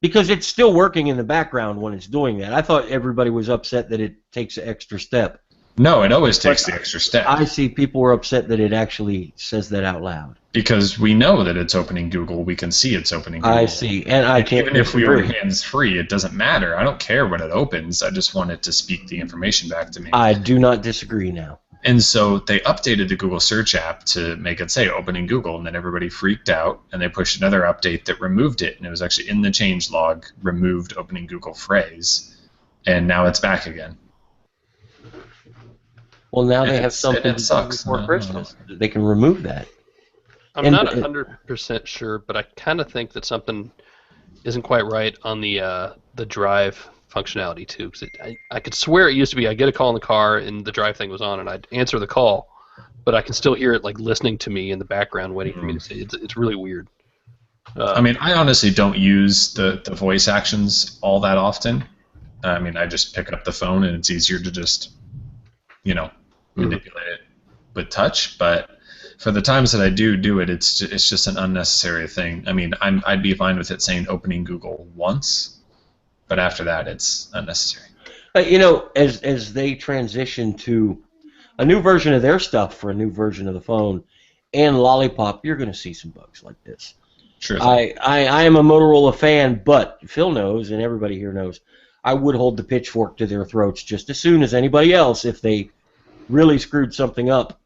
Because it's still working in the background when it's doing that. I thought everybody was upset that it takes an extra step. No, it always takes the extra step. I see people were upset that it actually says that out loud. Because we know that it's opening Google. We can see it's opening Google. I see. And I can't even if we were hands-free, it doesn't matter. I don't care when it opens. I just want it to speak the information back to me. I do not disagree now. And so they updated the Google Search app to make it say opening Google, and then everybody freaked out, and they pushed another update that removed it, and it was actually in the changelog, removed opening Google phrase, and now it's back again. Well, now they have something to do before Christmas. They can remove that. I'm not 100% sure, but I kind of think that something isn't quite right on the drive functionality too. Because I could swear it used to be I get a call in the car and the drive thing was on and I'd answer the call, but I can still hear it like listening to me in the background, waiting for me to say it's really weird. I mean, I honestly don't use the voice actions all that often. I mean, I just pick up the phone and it's easier to just, manipulate it with touch. But for the times that I do it, it's just an unnecessary thing. I mean, I'd be fine with it saying opening Google once, but after that, it's unnecessary. As they transition to a new version of their stuff for a new version of the phone and Lollipop, you're going to see some bugs like this. Sure. I am a Motorola fan, but Phil knows, and everybody here knows, I would hold the pitchfork to their throats just as soon as anybody else if they really screwed something up.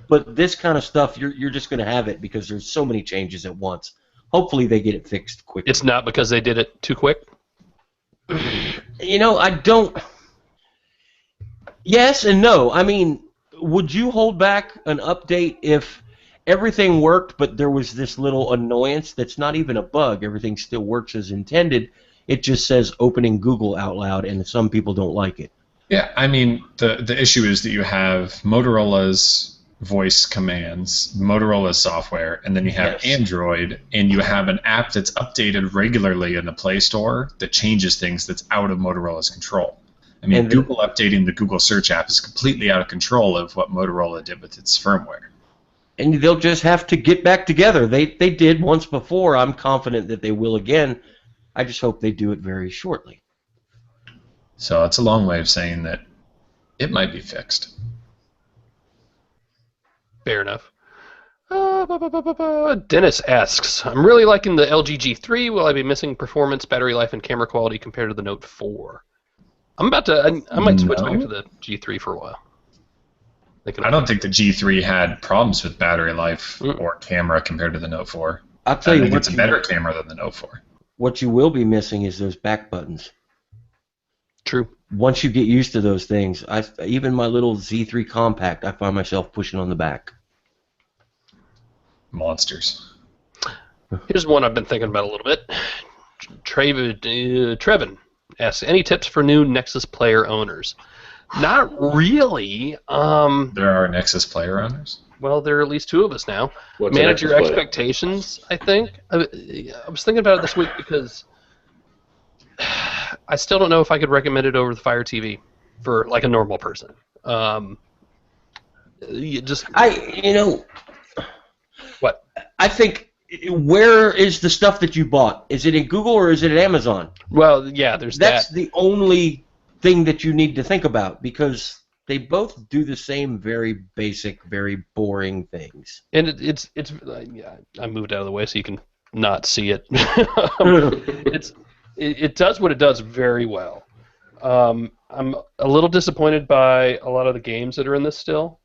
But this kind of stuff, you're just going to have it because there's so many changes at once. Hopefully they get it fixed quickly. It's not because they did it too quick? I don't... Yes and no. I mean, would you hold back an update if everything worked but there was this little annoyance that's not even a bug? Everything still works as intended. It just says opening Google out loud and some people don't like it. Yeah, I mean, the issue is that you have Motorola's voice commands, Motorola's software, and then you have Android, and you have an app that's updated regularly in the Play Store that changes things that's out of Motorola's control. I mean, Google updating the Google Search app is completely out of control of what Motorola did with its firmware. And they'll just have to get back together. They did once before. I'm confident that they will again. I just hope they do it very shortly. So it's a long way of saying that it might be fixed. Fair enough. Dennis asks, I'm really liking the LG G3. Will I be missing performance, battery life, and camera quality compared to the Note 4? I might switch back to the G3 for a while. I don't think the G3 had problems with battery life or camera compared to the Note 4. I'll tell you what, it's a better camera than the Note 4. What you will be missing is those back buttons. True. Once you get used to those things, even my little Z3 Compact, I find myself pushing on the back. Monsters. Here's one I've been thinking about a little bit. Trevin asks, any tips for new Nexus player owners? Not really. There are Nexus player owners? Well, there are at least 2 of us now. What's a Manage Nexus your player? expectations, I think. I was thinking about it this week because I still don't know if I could recommend it over the Fire TV for like a normal person. What? I think, where is the stuff that you bought? Is it in Google or is it at Amazon? Well, yeah, there's That's that. the only thing that you need to think about, because they both do the same very basic, very boring things. And it's yeah, I moved out of the way so you can not see it. It does what it does very well. I'm a little disappointed by a lot of the games that are in this still.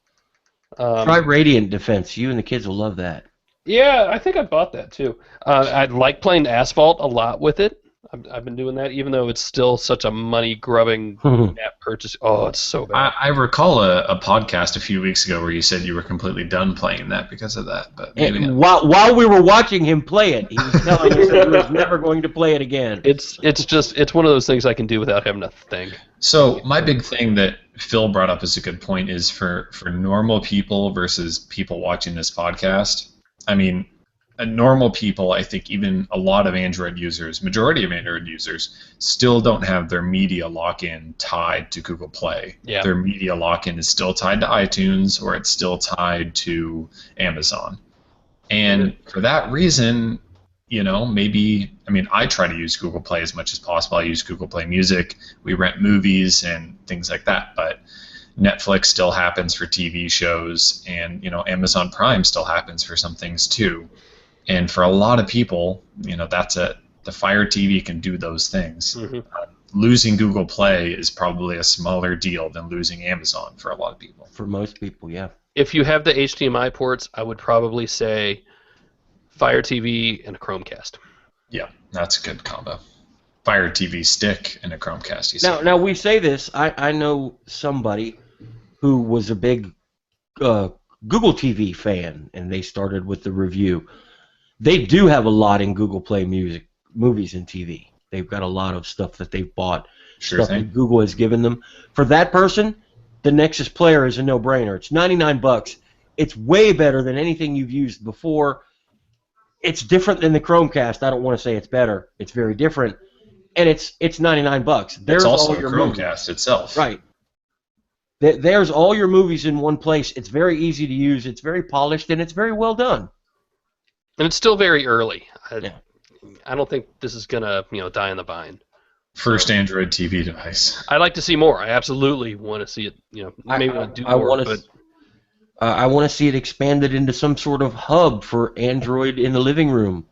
Try Radiant Defense. You and the kids will love that. Yeah, I think I bought that too. I like playing Asphalt a lot with it. I've been doing that, even though it's still such a money-grubbing app purchase. Oh, it's so bad. I recall a podcast a few weeks ago where you said you were completely done playing that because of that. But maybe while we were watching him play it, he was telling us that he was never going to play it again. It's one of those things I can do without having to think. So my big thing that Phil brought up as a good point is for normal people versus people watching this podcast. I mean, normal people, I think even a lot of Android users, majority of Android users, still don't have their media lock-in tied to Google Play. Yeah. Their media lock-in is still tied to iTunes, or it's still tied to Amazon. And for that reason, maybe, I try to use Google Play as much as possible. I use Google Play Music. We rent movies and things like that. But Netflix still happens for TV shows, and Amazon Prime still happens for some things too. And for a lot of people, the Fire TV can do those things. Mm-hmm. Losing Google Play is probably a smaller deal than losing Amazon for a lot of people. For most people, yeah. If you have the HDMI ports, I would probably say Fire TV and a Chromecast. Yeah, that's a good combo. Fire TV stick and a Chromecast. Now we say this. I know somebody who was a big Google TV fan, and they started with the review. They do have a lot in Google Play Music, movies and TV. They've got a lot of stuff that they've bought, stuff that Google has given them. For that person, the Nexus player is a no-brainer. It's $99. It's way better than anything you've used before. It's different than the Chromecast. I don't want to say it's better. It's very different, and it's $99. There's it's also all your a Chromecast itself. Right. There's all your movies in one place. It's very easy to use. It's very polished, and it's very well done. And it's still very early. Yeah. I don't think this is gonna, die on the vine. First Android TV device. I'd like to see more. I absolutely want to see it. Maybe want to do more. I want to see it expanded into some sort of hub for Android in the living room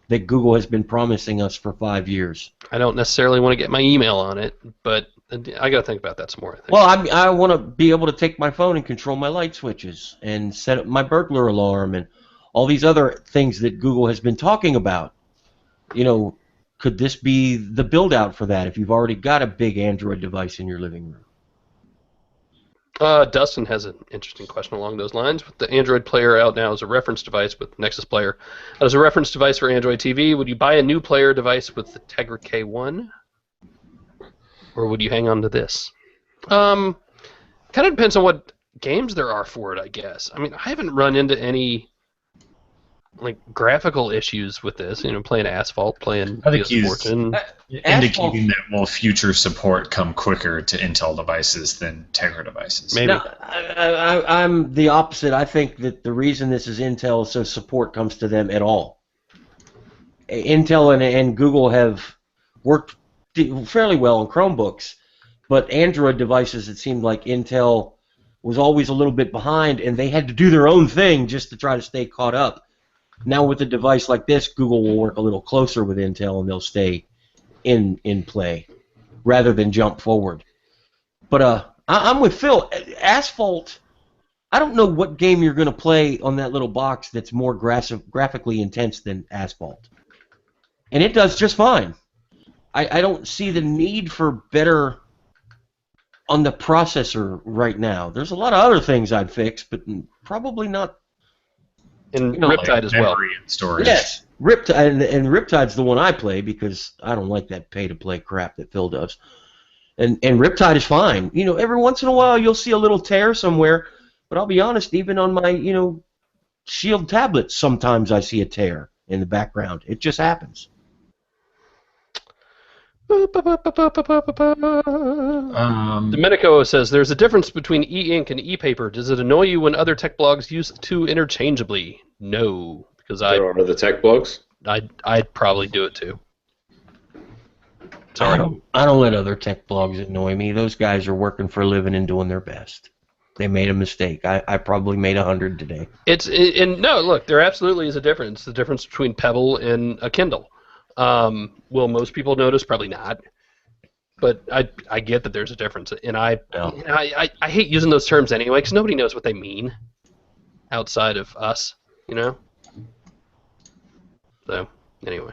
that Google has been promising us for 5 years. I don't necessarily want to get my email on it, but I got to think about that some more. I think. Well, I want to be able to take my phone and control my light switches and set up my burglar alarm and all these other things that Google has been talking about. Could this be the build-out for that if you've already got a big Android device in your living room? Dustin has an interesting question along those lines. With the Android player out now as a reference device with Nexus Player, as a reference device for Android TV, would you buy a new player device with the Tegra K1? Or would you hang on to this? Kind of depends on what games there are for it, I guess. I haven't run into any graphical issues with this. Playing Asphalt, playing PS14. Indicating that will future support come quicker to Intel devices than Tegra devices. Maybe. No, I'm the opposite. I think that the reason this is Intel is so support comes to them at all. Intel and Google have worked fairly well on Chromebooks, but Android devices, it seemed like Intel was always a little bit behind, and they had to do their own thing just to try to stay caught up. Now with a device like this, Google will work a little closer with Intel, and they'll stay in play rather than jump forward. But I'm with Phil. Asphalt, I don't know what game you're going to play on that little box that's more graphically intense than Asphalt. And it does just fine. I don't see the need for better on the processor right now. There's a lot of other things I'd fix, but probably not And You know, Riptide as well. Memory and storage. Yes, Riptide, and Riptide's the one I play because I don't like that pay-to-play crap that Phil does. And Riptide is fine. You know, every once in a while you'll see a little tear somewhere, but I'll be honest, even on my, Shield tablets, sometimes I see a tear in the background. It just happens. Domenico says, there's a difference between e-ink and e-paper. Does it annoy you when other tech blogs use the two interchangeably? No, because There are other tech blogs. I'd probably do it too. Sorry. I don't let other tech blogs annoy me. Those guys are working for a living and doing their best. They made a mistake. I probably made 100 today. No, look, there absolutely is a difference. The difference between Pebble and a Kindle. Will most people notice? Probably not. But I get that there's a difference, and I hate using those terms anyway because nobody knows what they mean outside of us, So anyway.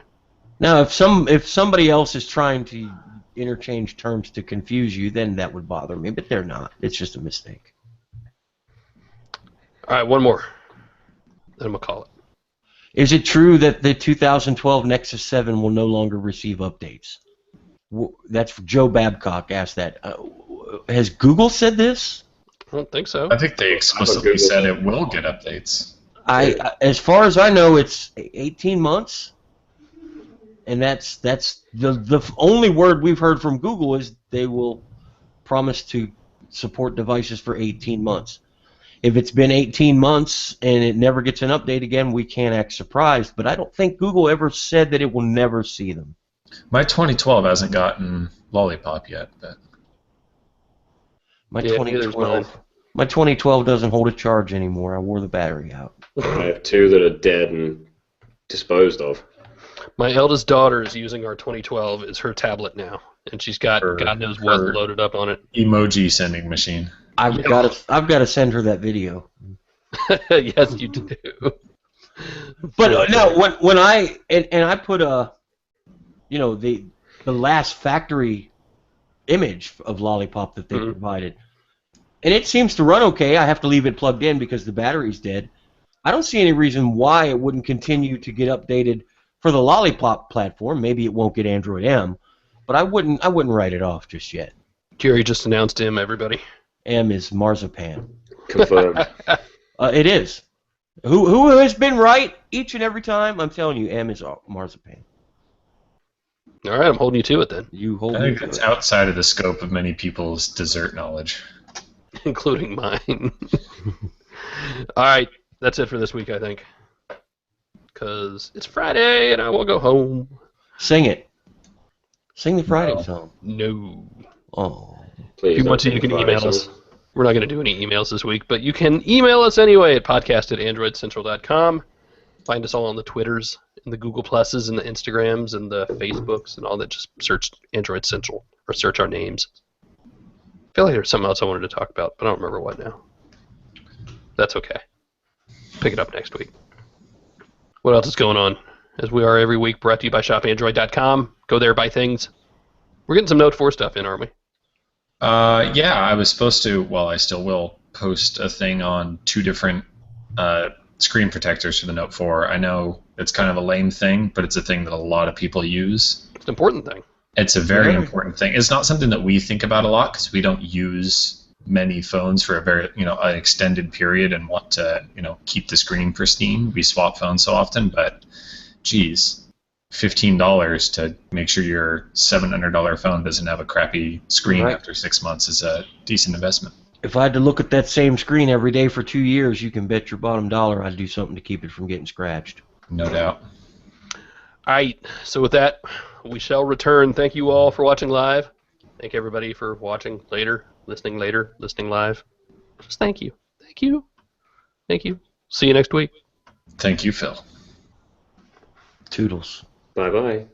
Now, if somebody else is trying to interchange terms to confuse you, then that would bother me. But they're not. It's just a mistake. All right, one more. Then I'm gonna call it. Is it true that the 2012 Nexus 7 will no longer receive updates? That's Joe Babcock asked that. Has Google said this? I don't think so. I think they explicitly said it will get updates. As far as I know, it's 18 months. And that's the only word we've heard from Google is they will promise to support devices for 18 months. If it's been 18 months and it never gets an update again, we can't act surprised. But I don't think Google ever said that it will never see them. My 2012 hasn't gotten Lollipop yet, but My 2012 doesn't hold a charge anymore. I wore the battery out. I have two that are dead and disposed of. My eldest daughter is using our 2012 as her tablet now, and she's got God knows what loaded up on it. Emoji sending machine. I've got to send her that video. Yes, you do. But no, when I put the last factory image of Lollipop that they provided, and it seems to run okay. I have to leave it plugged in because the battery's dead. I don't see any reason why it wouldn't continue to get updated for the Lollipop platform. Maybe it won't get Android M, but I wouldn't write it off just yet. Jerry just announced M, everybody. M is marzipan. Confirmed. It is. Who has been right each and every time? I'm telling you, M is marzipan. All right, I'm holding you to it then. You hold I me think to that's it. outside of the scope of many people's dessert knowledge. Including mine. All right, that's it for this week, I think. Because it's Friday and I will go home. Sing it. Sing the Friday song. No. Oh. Please, If you want to, you can email us. We're not going to do any emails this week, but you can email us anyway at podcast@androidcentral.com. Find us all on the Twitters and the Google Pluses and the Instagrams and the Facebooks and all that. Just search Android Central or search our names. I feel like there's something else I wanted to talk about, but I don't remember what now. That's okay. Pick it up next week. What else is going on? As we are every week, brought to you by shopandroid.com. Go there, buy things. We're getting some Note 4 stuff in, aren't we? Yeah, I was supposed to, well, I still will, post a thing on 2 different screen protectors for the Note 4. I know it's kind of a lame thing, but it's a thing that a lot of people use. It's an important thing. It's a very important thing. It's not something that we think about a lot because we don't use many phones for a very, an extended period and want to, keep the screen pristine. We swap phones so often, but geez, $15 to make sure your $700 phone doesn't have a crappy screen after 6 months is a decent investment. If I had to look at that same screen every day for 2 years, you can bet your bottom dollar I'd do something to keep it from getting scratched. No doubt. All right, so with that, we shall return. Thank you all for watching live. Thank everybody for watching later, listening live. Just thank you. Thank you. Thank you. See you next week. Thank you, Phil. Toodles. Bye-bye.